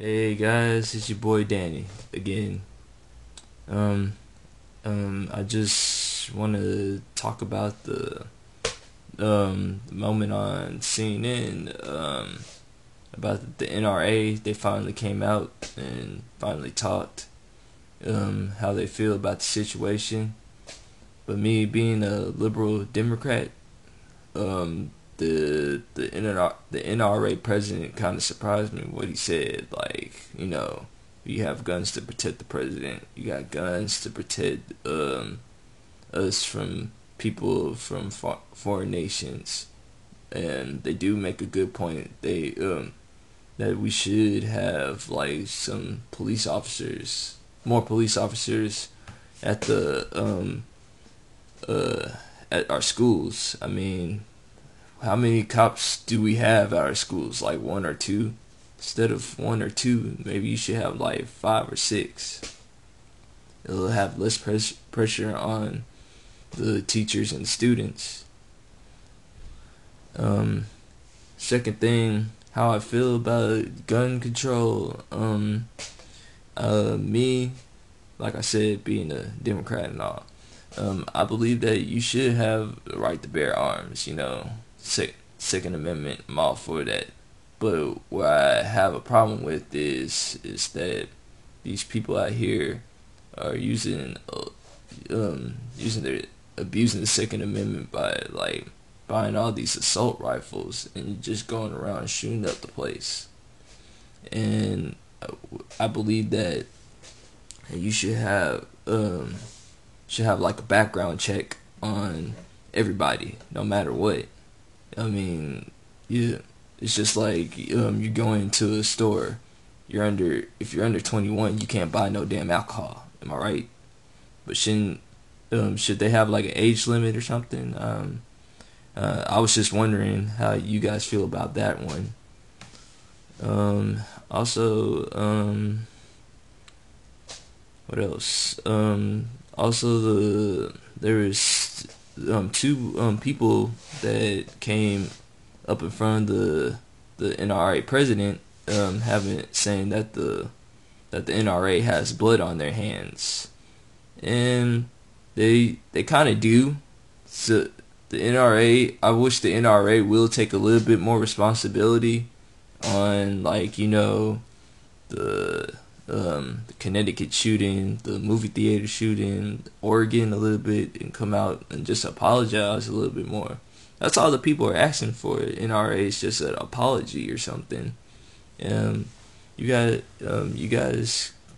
Hey guys, it's your boy Danny again. Um, I just want to talk about the moment on CNN about the NRA. They finally came out and finally talked how they feel about the situation. But me being a liberal Democrat, the NRA president kind of surprised me what he said. Like, you have guns to protect the president. You got guns to protect us from people from foreign nations, and they do make a good point. They that we should have like some police officers, more police officers at the at our schools. I mean, how many cops do we have at our schools? Like one or two? Instead of one or two, maybe you should have like five or six. It'll have less pressure on the teachers and students. Um, Second thing, how I feel about gun control. Me, like I said, being a Democrat and all, I believe that you should have the right to bear arms. Second Amendment, I'm all for that. But where I have a problem with is that these people out here are using their abusing the Second Amendment by like buying all these assault rifles and just going around shooting up the place. And I believe that you should have like a background check on everybody, no matter what. I mean, yeah, it's just like you go into a store. If you're under 21, you can't buy no damn alcohol. Am I right? But should they have like an age limit or something? I was just wondering how you guys feel about that one. Also, what else? There is two people that came up in front of the NRA president, having saying that the NRA has blood on their hands, and they kind of do. So the NRA, I wish the NRA will take a little bit more responsibility on, like, the Connecticut shooting, the movie theater shooting, Oregon a little bit, and come out and just apologize a little bit more. That's all the people are asking for. NRA is just an apology or something. You guys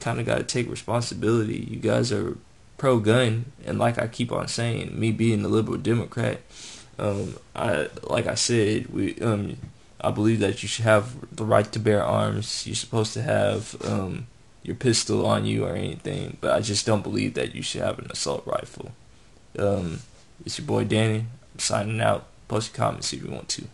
kind of got to take responsibility. You guys are pro gun, and like I keep on saying, me being a liberal Democrat, I believe that you should have the right to bear arms. You're supposed to have your pistol on you or anything, but I just don't believe that you should have an assault rifle. It's your boy Danny. I'm signing out. Post your comments if you want to.